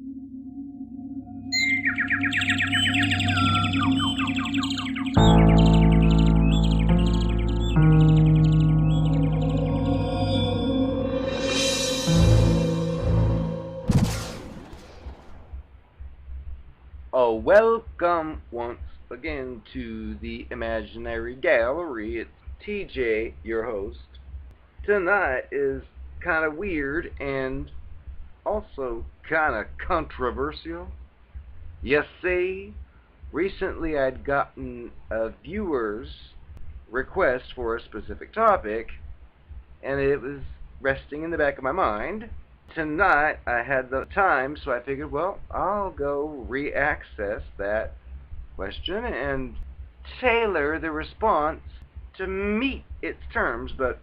Oh, welcome once again to the Imaginary Gallery. It's TJ, your host. Tonight is kind of weird and also kind of controversial. You see, recently I'd gotten a viewer's request for a specific topic, and it was resting in the back of my mind. Tonight I had the time, so I figured, well, I'll go re-access that question and tailor the response to meet its terms, but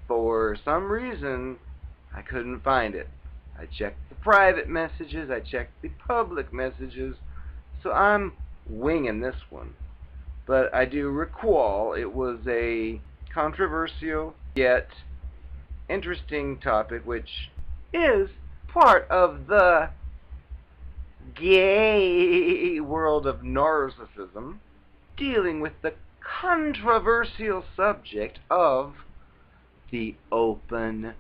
for some reason I couldn't find it. I checked the private messages, I checked the public messages, so I'm winging this one. But I do recall it was a controversial yet interesting topic, which is part of the gay world of narcissism, dealing with the controversial subject of the open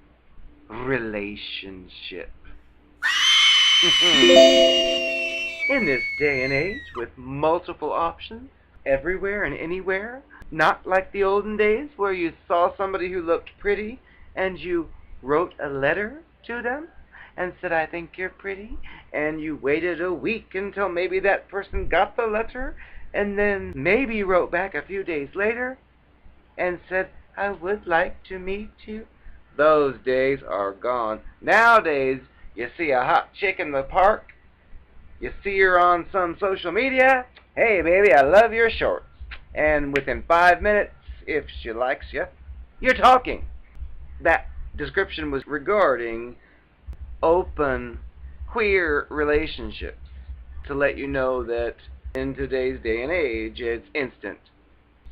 relationship. In this day and age, with multiple options everywhere and anywhere, not like the olden days where you saw somebody who looked pretty and you wrote a letter to them and said, I think you're pretty, and you waited a week until maybe that person got the letter, and then maybe wrote back a few days later and said, I would like to meet you. Those days are gone. Nowadays, you see a hot chick in the park, you see her on some social media, hey baby, I love your shorts. And within 5 minutes, if she likes you, you're talking. That description was regarding open queer relationships, to let you know that in today's day and age, it's instant.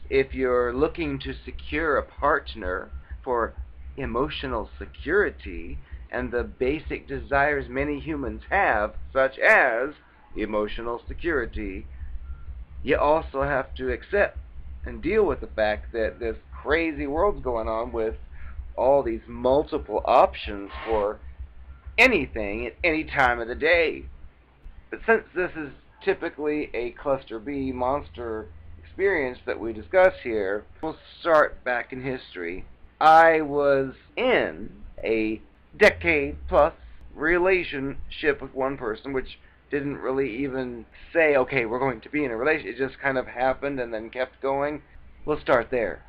If you're looking to secure a partner for emotional security and the basic desires many humans have, such as emotional security, you also have to accept and deal with the fact that this crazy world's going on with all these multiple options for anything at any time of the day. But since this is typically a cluster B monster experience that we discuss here, we'll start back in history. I was in a decade-plus relationship with one person, which didn't really even say, okay, we're going to be in a relationship. It just kind of happened and then kept going. We'll start there.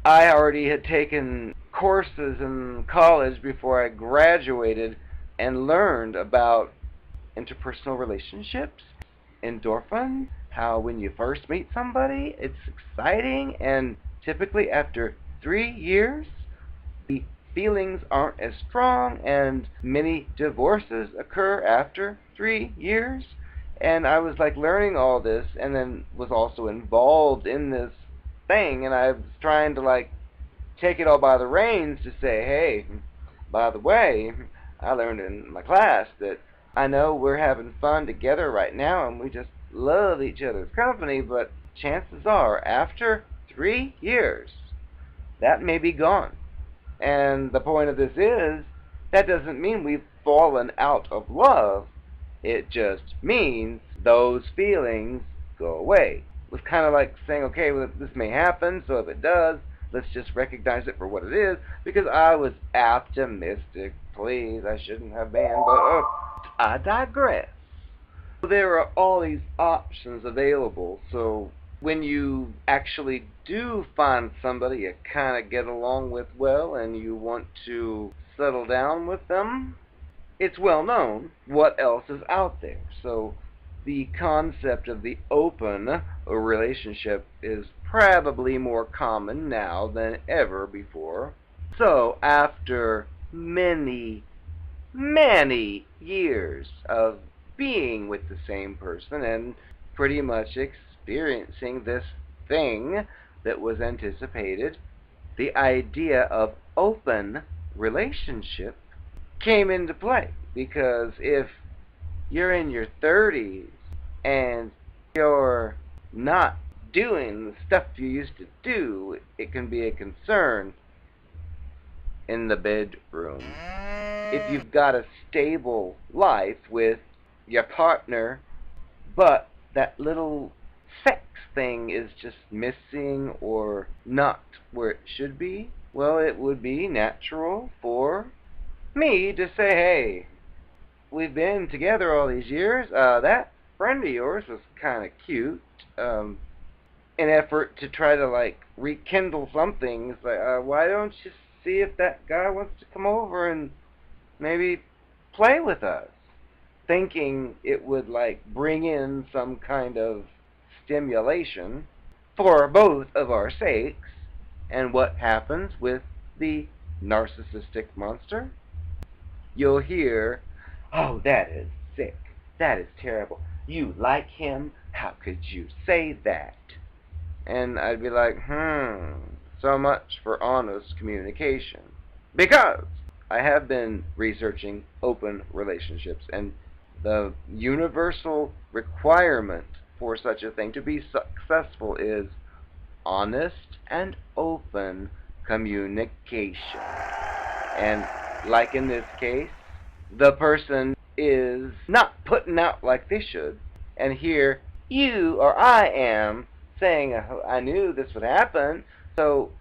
I already had taken courses in college before I graduated and learned about interpersonal relationships, endorphins, how when you first meet somebody, it's exciting, and typically after 3 years, the feelings aren't as strong, and many divorces occur after 3 years. And I was like learning all this, and then was also involved in this thing, and I was trying to like take it all by the reins to say, hey, by the way, I learned in my class that I know we're having fun together right now and we just love each other's company, but chances are after 3 years that may be gone. And the point of this is, that doesn't mean we've fallen out of love. It just means those feelings go away. It was kind of like saying, okay, well, this may happen, so if it does, let's just recognize it for what it is, because I was optimistic. Please, I shouldn't have been, but I digress. There are all these options available, so when you actually do find somebody you kind of get along with well and you want to settle down with them, it's well known what else is out there. So the concept of the open relationship is probably more common now than ever before. So after many, many years of being with the same person and pretty much experiencing this thing that was anticipated, the idea of open relationship came into play. Because if you're in your 30s and you're not doing the stuff you used to do, it can be a concern in the bedroom. If you've got a stable life with your partner, but that little sex thing is just missing or not where it should be, well, it would be natural for me to say, hey, we've been together all these years. That friend of yours was kind of cute. An effort to try to like rekindle something. It's like, why don't you see if that guy wants to come over and maybe play with us? Thinking it would like bring in some kind of stimulation for both of our sakes. And what happens with the narcissistic monster? You'll hear, oh, that is sick. That is terrible. You like him? How could you say that? And I'd be like, so much for honest communication. Because I have been researching open relationships, and the universal requirement for such a thing to be successful is honest and open communication. And like in this case, the person is not putting out like they should, and here you or I am saying, I knew this would happen, so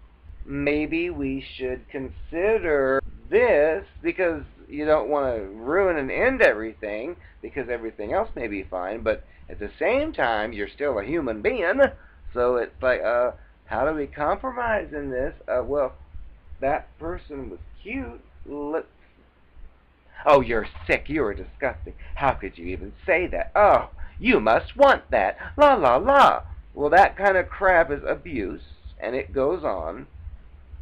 maybe we should consider this, because you don't want to ruin and end everything, because everything else may be fine, but at the same time, you're still a human being, so it's like, how do we compromise in this? Well, that person was cute, oh, you're sick, you're disgusting, how could you even say that? Oh, you must want that, la la la. Well, that kind of crap is abuse, and it goes on,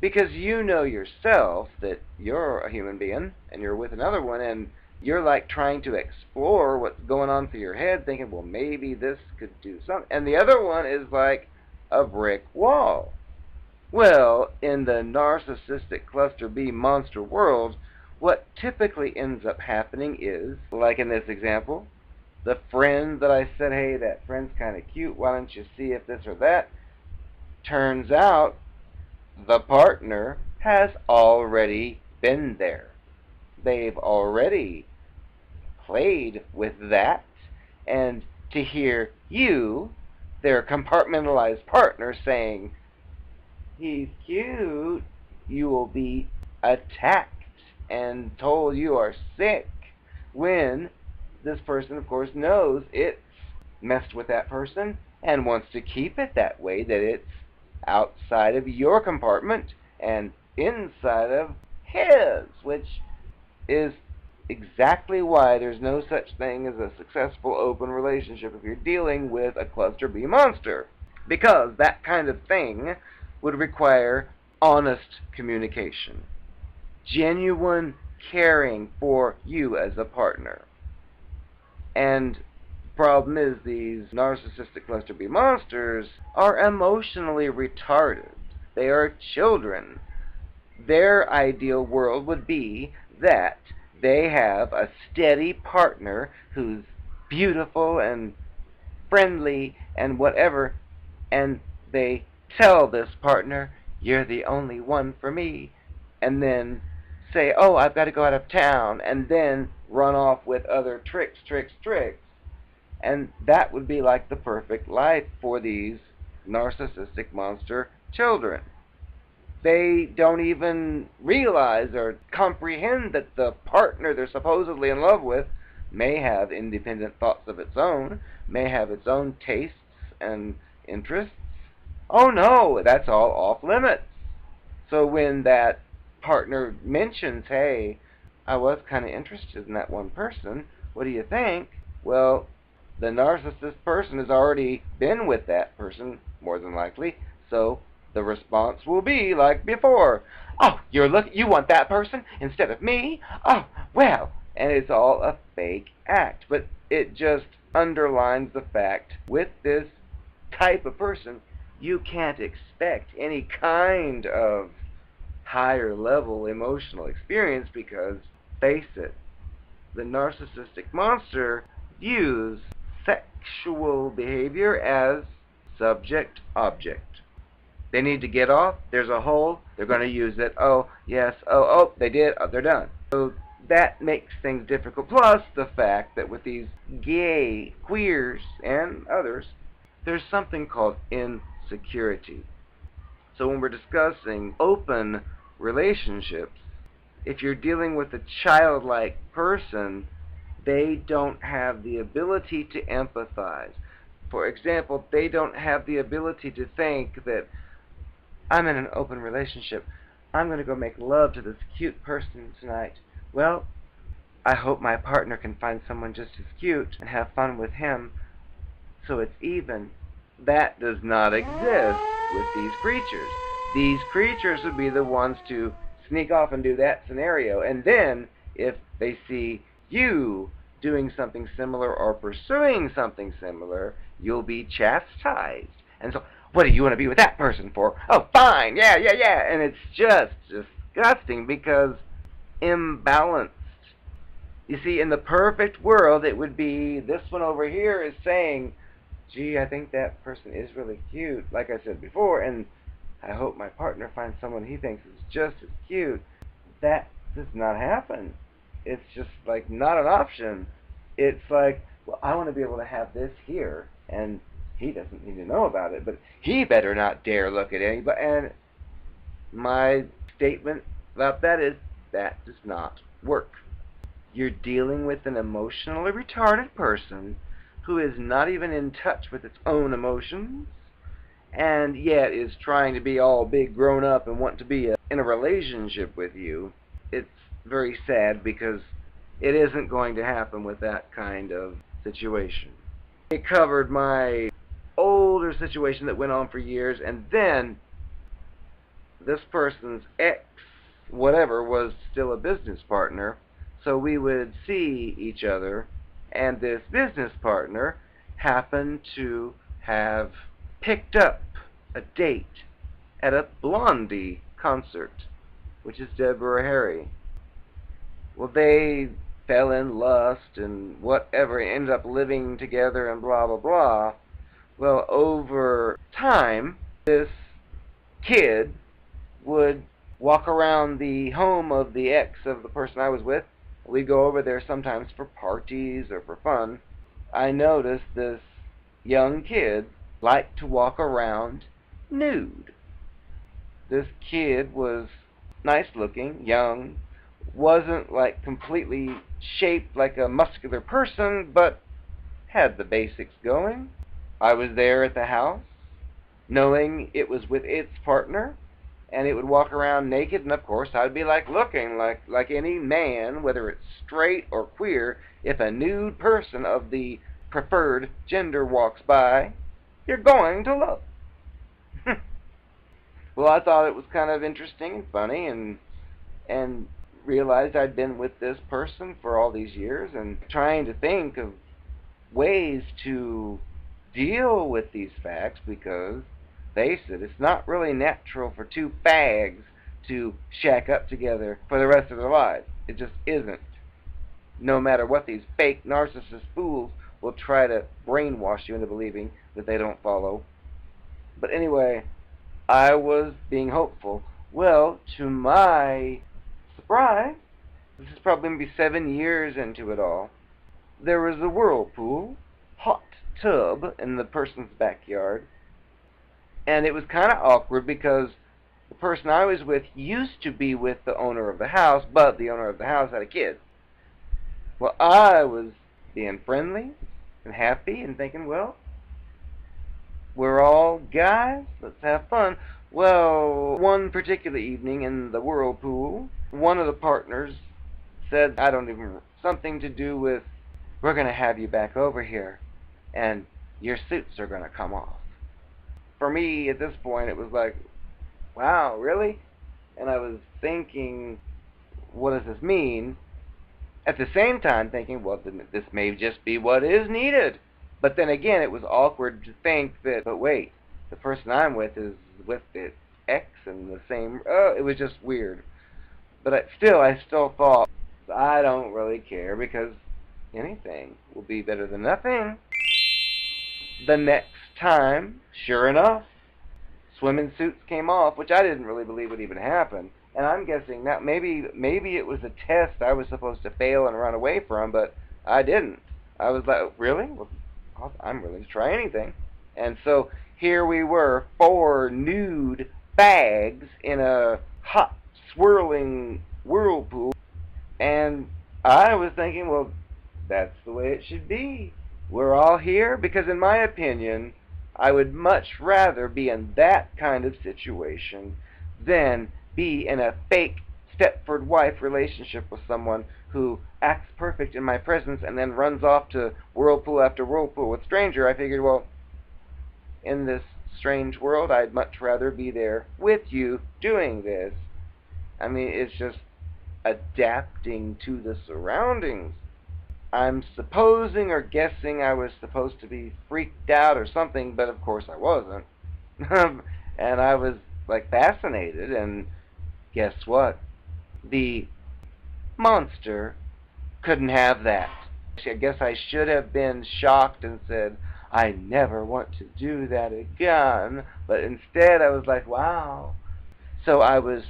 because you know yourself that you're a human being, and you're with another one, and you're like trying to explore what's going on through your head, thinking, well, maybe this could do something, and the other one is like a brick wall. Well, in the narcissistic cluster B monster world, what typically ends up happening is, like in this example, the friend that I said, hey, that friend's kind of cute, why don't you see if this or that? Turns out the partner has already been there. They've already played with that, and to hear you, their compartmentalized partner, saying, he's cute, you will be attacked and told you are sick, when this person, of course, knows it's messed with that person and wants to keep it that way, that it's outside of your compartment and inside of his, which is exactly why there's no such thing as a successful open relationship if you're dealing with a cluster B monster, because that kind of thing would require honest communication, genuine caring for you as a partner. And the problem is, these narcissistic cluster B monsters are emotionally retarded. They are children. Their ideal world would be that they have a steady partner who's beautiful and friendly and whatever, and they tell this partner, you're the only one for me, and then say, oh, I've got to go out of town, and then run off with other tricks. And that would be like the perfect life for these narcissistic monster children. They don't even realize or comprehend that the partner they're supposedly in love with may have independent thoughts of its own, may have its own tastes and interests. Oh no, that's all off limits. So when that partner mentions, hey, I was kind of interested in that one person, what do you think? Well, the narcissist person has already been with that person, more than likely, so the response will be like before. Oh, you want that person instead of me? Oh, well, and it's all a fake act, but it just underlines the fact with this type of person, you can't expect any kind of higher level emotional experience, because, face it, the narcissistic monster views sexual behavior as subject-object. They need to get off, there's a hole, they're going to use it. Oh, yes, oh, they did, oh, they're done. So that makes things difficult. Plus the fact that with these gay, queers, and others, there's something called insecurity. So when we're discussing open relationships, if you're dealing with a childlike person, they don't have the ability to empathize. For example, they don't have the ability to think that I'm in an open relationship. I'm going to go make love to this cute person tonight. Well, I hope my partner can find someone just as cute and have fun with him so it's even. That does not exist with these creatures. These creatures would be the ones to sneak off and do that scenario. And then, if they see you doing something similar or pursuing something similar, you'll be chastised. And so, what do you want to be with that person for? Oh, fine, yeah. And it's just disgusting because imbalanced. You see, in the perfect world, it would be this one over here is saying, gee, I think that person is really cute, like I said before, and I hope my partner finds someone he thinks is just as cute. That does not happen. It's just like not an option. It's like, well, I want to be able to have this here, and he doesn't need to know about it, but he better not dare look at anybody. And my statement about that is that does not work. You're dealing with an emotionally retarded person who is not even in touch with its own emotions, and yet is trying to be all big grown up and want to be in a relationship with you. It's very sad because it isn't going to happen with that kind of situation. It covered my older situation that went on for years, and then this person's ex whatever was still a business partner, so we would see each other, and this business partner happened to have picked up a date at a Blondie concert, which is Deborah Harry. Well, they fell in lust and whatever, ended up living together and blah, blah, blah. Well, over time, this kid would walk around the home of the ex of the person I was with. We'd go over there sometimes for parties or for fun. I noticed this young kid liked to walk around nude. This kid was nice looking, young, wasn't like completely shaped like a muscular person, but had the basics going. I was there at the house, knowing it was with its partner, and it would walk around naked, and of course I'd be like looking like any man, whether it's straight or queer. If a nude person of the preferred gender walks by, you're going to look. Well, I thought it was kind of interesting and funny, and realized I'd been with this person for all these years and trying to think of ways to deal with these facts, because face it, it's not really natural for two fags to shack up together for the rest of their lives. It just isn't. No matter what these fake narcissist fools will try to brainwash you into believing that they don't follow. But anyway, I was being hopeful. Well, to my surprise, this is probably maybe 7 years into it all, there was a whirlpool, hot tub in the person's backyard, and it was kind of awkward because the person I was with used to be with the owner of the house, but the owner of the house had a kid. Well, I was being friendly and happy and thinking, well, we're all guys, let's have fun. Well, one particular evening in the whirlpool, one of the partners said, something to do with, we're going to have you back over here, and your suits are going to come off. For me, at this point, it was like, wow, really? And I was thinking, what does this mean? At the same time thinking, well, this may just be what is needed. But then again, it was awkward to think that, but wait, the person I'm with is with its ex and the same, it was just weird. But I still thought, So I don't really care because anything will be better than nothing. The next time, sure enough, swimming suits came off, which I didn't really believe would even happen. And I'm guessing that maybe it was a test I was supposed to fail and run away from, but I didn't. I was like, really? Well, I'm willing to try anything. And so here we were, 4 nude bags in a hot, swirling whirlpool. And I was thinking, well, that's the way it should be. We're all here because, in my opinion, I would much rather be in that kind of situation than be in a fake Stepford wife relationship with someone who acts perfect in my presence and then runs off to whirlpool after whirlpool with stranger. I figured, well, in this strange world, I'd much rather be there with you doing this. I mean, it's just adapting to the surroundings. I'm supposing or guessing I was supposed to be freaked out or something, but of course I wasn't. And I was like fascinated, and guess what? The monster couldn't have that. I guess I should have been shocked and said, I never want to do that again, but instead I was like, wow. So I was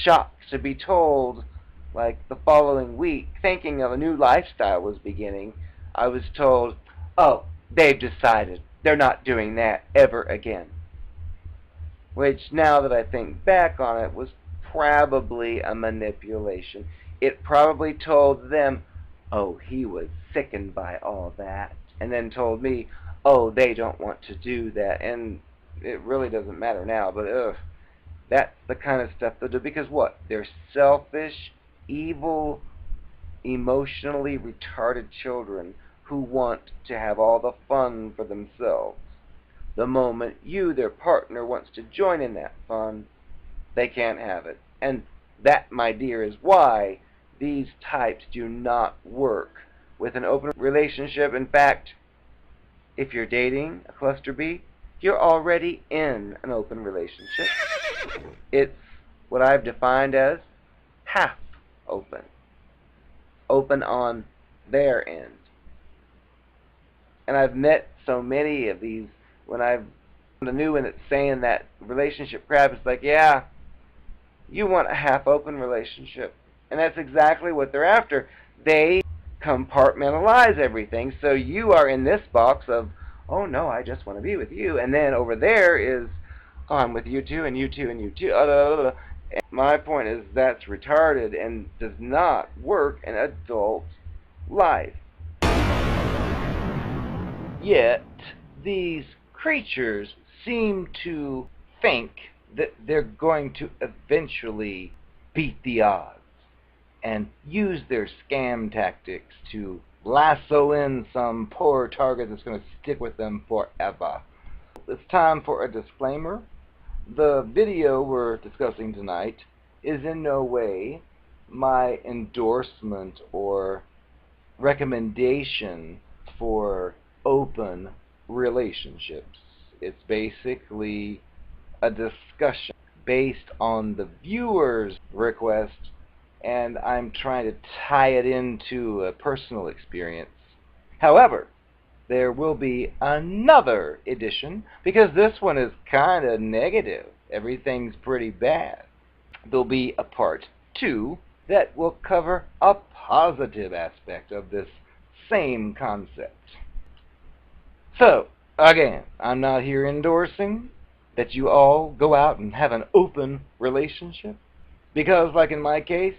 shocked to be told, like the following week, thinking of a new lifestyle was beginning, I was told, oh, they've decided they're not doing that ever again. Which, now that I think back on it, was probably a manipulation. It probably told them, oh, he was sickened by all that, and then told me, oh, they don't want to do that, and it really doesn't matter now, but ugh. That's the kind of stuff they'll do, because what? They're selfish, evil, emotionally retarded children who want to have all the fun for themselves. The moment you, their partner, wants to join in that fun, they can't have it. And that, my dear, is why these types do not work with an open relationship. In fact, if you're dating a cluster B, you're already in an open relationship. It's what I've defined as half open. Open on their end. And I've met so many of these when I've the new one that's saying that relationship crap is like, yeah, you want a half open relationship. And that's exactly what they're after. They compartmentalize everything, so you are in this box of, oh no, I just want to be with you, and then over there is, oh, I'm with you too, and you too, and you too. And my point is that's retarded and does not work in adult life. Yet these creatures seem to think that they're going to eventually beat the odds and use their scam tactics to lasso in some poor target that's going to stick with them forever. It's time for a disclaimer. The video we're discussing tonight is in no way my endorsement or recommendation for open relationships. It's basically a discussion based on the viewer's request, and I'm trying to tie it into a personal experience. However, there will be another edition, because this one is kind of negative. Everything's pretty bad. There'll be a part 2 that will cover a positive aspect of this same concept. So, again, I'm not here endorsing that you all go out and have an open relationship, because, like in my case,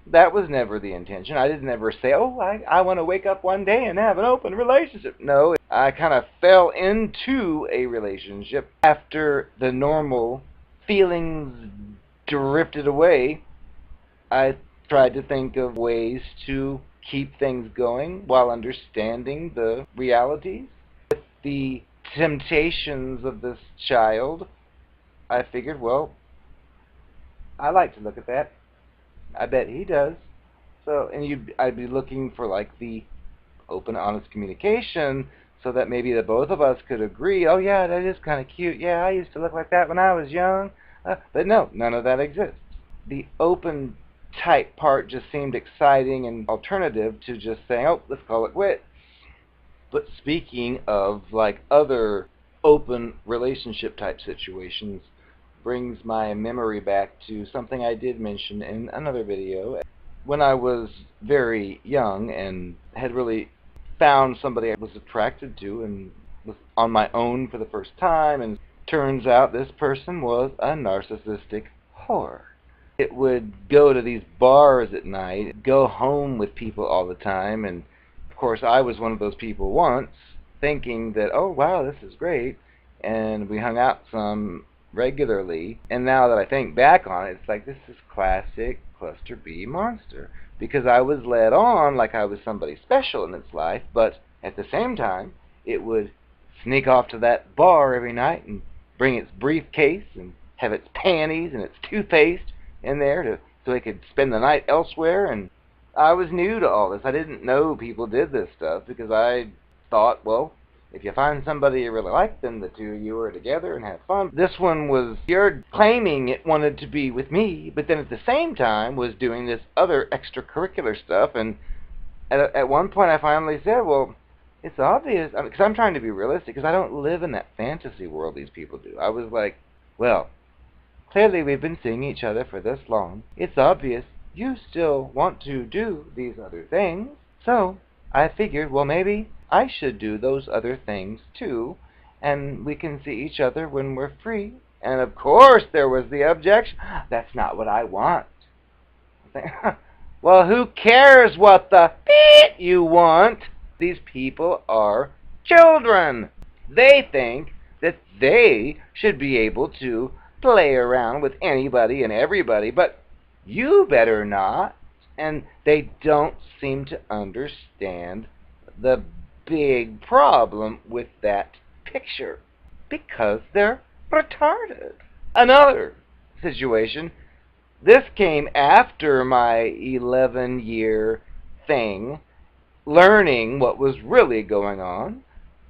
that was never the intention. I didn't ever say, oh, I want to wake up one day and have an open relationship. No, I kind of fell into a relationship after the normal feelings drifted away. I tried to think of ways to keep things going while understanding the realities. With the temptations of this child, I figured, well, I like to look at that. I bet he does. So, and I'd be looking for like the open, honest communication, so that maybe the both of us could agree, oh yeah, that is kind of cute. Yeah, I used to look like that when I was young. But no, none of that exists. The open type part just seemed exciting and alternative to just saying, oh, let's call it quits. But speaking of like other open relationship type situations, brings my memory back to something I did mention in another video. When I was very young and had really found somebody I was attracted to and was on my own for the first time, and turns out this person was a narcissistic whore. It would go to these bars at night, go home with people all the time, and of course I was one of those people once, thinking that, oh wow, this is great, and we hung out some regularly, and now that I think back on it, it's like, this is classic cluster B monster, because I was led on like I was somebody special in its life, but at the same time, it would sneak off to that bar every night and bring its briefcase and have its panties and its toothpaste in there so it could spend the night elsewhere. And I was new to all this. I didn't know people did this stuff because I thought, well, if you find somebody you really like, then the two of you are together and have fun. This one was, you're claiming it wanted to be with me, but then at the same time was doing this other extracurricular stuff. And at one point I finally said, well, it's obvious, because I'm trying to be realistic, because I don't live in that fantasy world these people do. I was like, well, clearly we've been seeing each other for this long. It's obvious you still want to do these other things. So I figured, well, maybe I should do those other things too, and we can see each other when we're free. And of course there was the objection. That's not what I want. Well, who cares what the you want? These people are children. They think that they should be able to play around with anybody and everybody, but you better not. And they don't seem to understand the big problem with that picture, because they're retarded. Another situation, this came after my 11-year thing, learning what was really going on,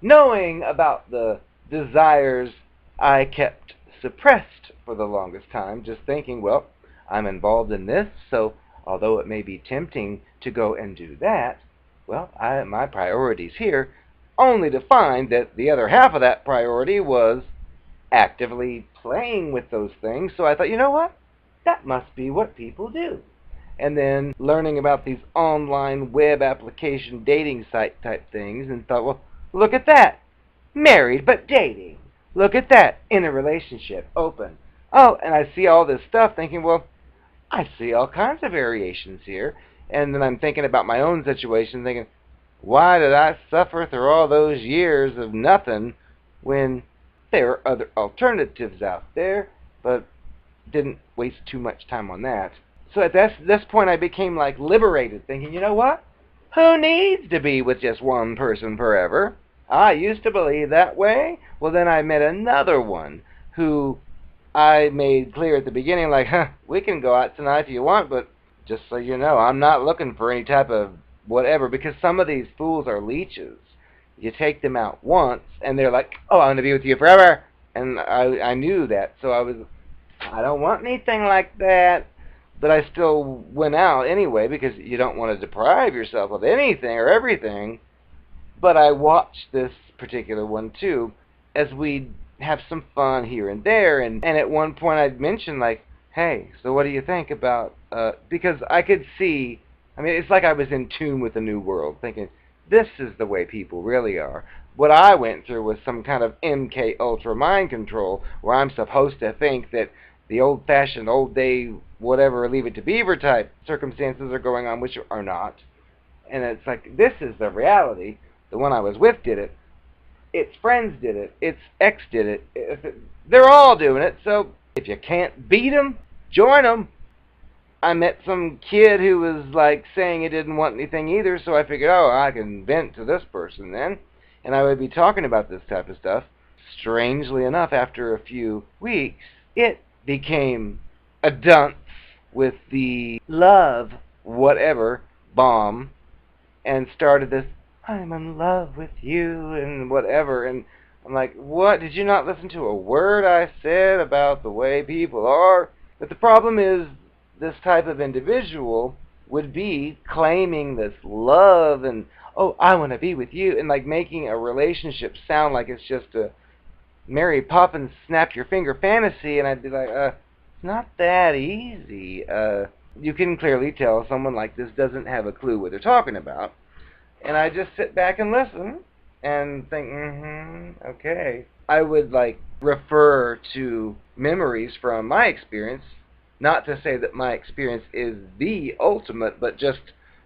knowing about the desires I kept suppressed for the longest time, just thinking, well, I'm involved in this, so although it may be tempting to go and do that, well, my priority's here, only to find that the other half of that priority was actively playing with those things. So I thought, you know what? That must be what people do. And then learning about these online web application dating site type things, and thought, well, look at that. Married but dating. Look at that. In a relationship. Open. Oh, and I see all this stuff thinking, well, I see all kinds of variations here. And then I'm thinking about my own situation, thinking, why did I suffer through all those years of nothing when there are other alternatives out there, but didn't waste too much time on that. So at this point I became like liberated, thinking, you know what? Who needs to be with just one person forever? I used to believe that way. Well, then I met another one who I made clear at the beginning, like, we can go out tonight if you want, but just so you know, I'm not looking for any type of whatever, because some of these fools are leeches. You take them out once, and they're like, oh, I'm going to be with you forever. And I knew that, so I don't want anything like that. But I still went out anyway, because you don't want to deprive yourself of anything or everything. But I watched this particular one too, as we'd have some fun here and there. And at one point I'd mention, like, hey, so what do you think about, because I could see, I mean, it's like I was in tune with the new world, thinking, this is the way people really are. What I went through was some kind of MK Ultra mind control, where I'm supposed to think that the old-fashioned, old-day, whatever, Leave It to Beaver type circumstances are going on, which are not. And it's like, this is the reality. The one I was with did it. Its friends did it. Its ex did it. They're all doing it, so if you can't beat them, join them. I met some kid who was like saying he didn't want anything either, so I figured, oh, I can vent to this person then. And I would be talking about this type of stuff. Strangely enough, after a few weeks, it became a dunce with the love whatever bomb, and started this, I'm in love with you and whatever. And I'm like, what? Did you not listen to a word I said about the way people are? But the problem is, this type of individual would be claiming this love and, oh, I want to be with you, and like making a relationship sound like it's just a Mary Poppins snap your finger fantasy, and I'd be like, it's not that easy. You can clearly tell someone like this doesn't have a clue what they're talking about. And I just sit back and listen and think, okay. I would like refer to memories from my experience, not to say that my experience is the ultimate, but just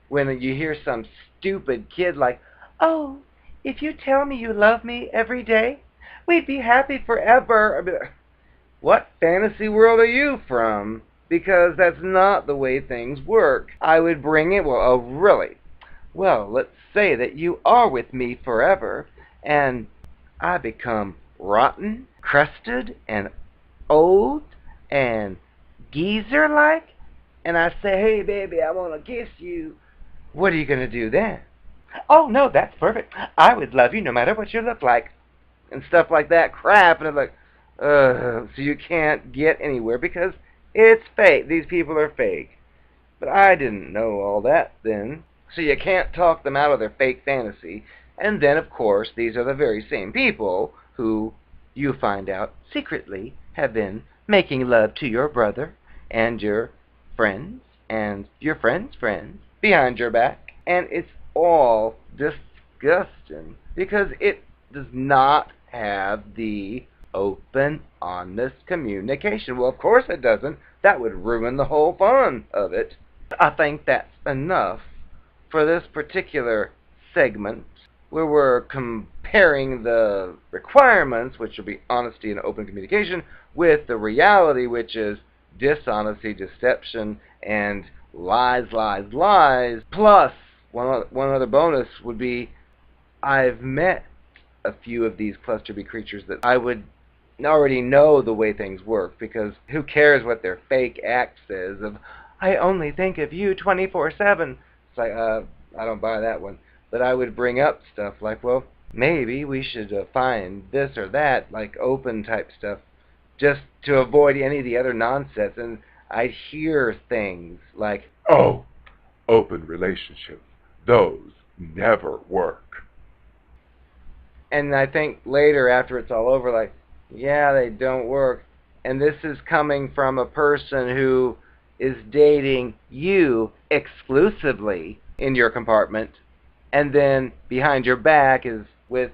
when you hear some stupid kid like, oh, if you tell me you love me every day, we'd be happy forever. I'd be like, what fantasy world are you from? Because that's not the way things work. I would bring it, well, oh, really? Well, let's say that you are with me forever, and I become rotten, crusted, and old, and geezer-like, and I say, hey, baby, I want to kiss you. What are you going to do then? Oh, no, that's perfect. I would love you no matter what you look like. And stuff like that crap, and it's like, so you can't get anywhere because it's fake. These people are fake. But I didn't know all that then. So you can't talk them out of their fake fantasy. And then, of course, these are the very same people who you find out secretly have been making love to your brother and your friends and your friends' friends behind your back. And it's all disgusting because it does not have the open, honest communication. Well, of course it doesn't. That would ruin the whole fun of it. I think that's enough for this particular segment where we're comparing the requirements, which will be honesty and open communication, with the reality, which is dishonesty, deception, and lies, lies, lies. Plus, one other bonus would be I've met a few of these cluster B creatures that I would already know the way things work, because who cares what their fake act says of, I only think of you 24/7. It's like, I don't buy that one. But I would bring up stuff like, well, maybe we should find this or that, like open type stuff, just to avoid any of the other nonsense. And I'd hear things like, oh, open relationships, those never work. And I think later, after it's all over, like, yeah, they don't work. And this is coming from a person who is dating you exclusively in your compartment, and then behind your back is with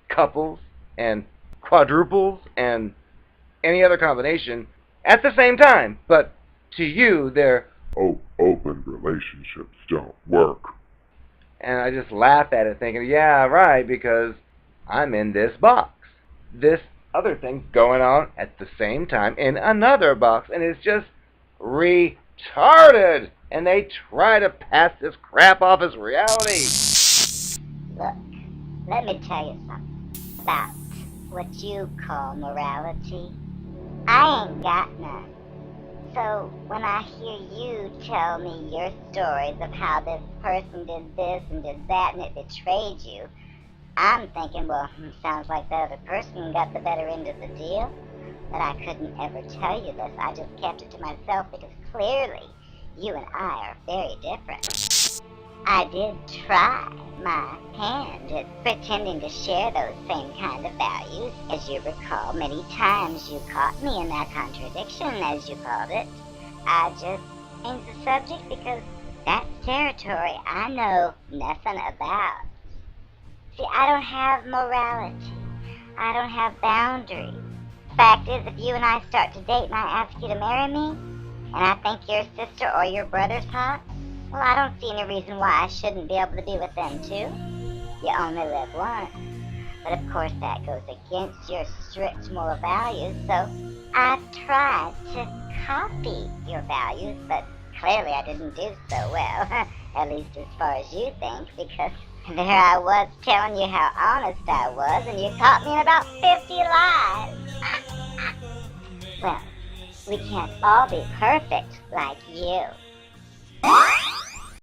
couples and quadruples and any other combination at the same time. But to you, they're, oh, open relationships don't work. And I just laugh at it thinking, yeah, right, because I'm in this box. This other thing's going on at the same time in another box, and it's just retarded. And they try to pass this crap off as reality. Look, let me tell you something about what you call morality. I ain't got none. So when I hear you tell me your stories of how this person did this and did that and it betrayed you, I'm thinking, well, sounds like the other person got the better end of the deal. But I couldn't ever tell you this. I just kept it to myself because clearly you and I are very different. I did try my hand at pretending to share those same kind of values. As you recall, many times you caught me in that contradiction, as you called it. I just changed the subject because that's territory I know nothing about. See, I don't have morality. I don't have boundaries. Fact is, if you and I start to date and I ask you to marry me, and I think your sister or your brother's hot, well, I don't see any reason why I shouldn't be able to be with them too. You only live once. But of course that goes against your strict moral values, so I tried to copy your values, but clearly I didn't do so well, at least as far as you think, because there I was telling you how honest I was, and you caught me in about 50 lies. Well, we can't all be perfect like you.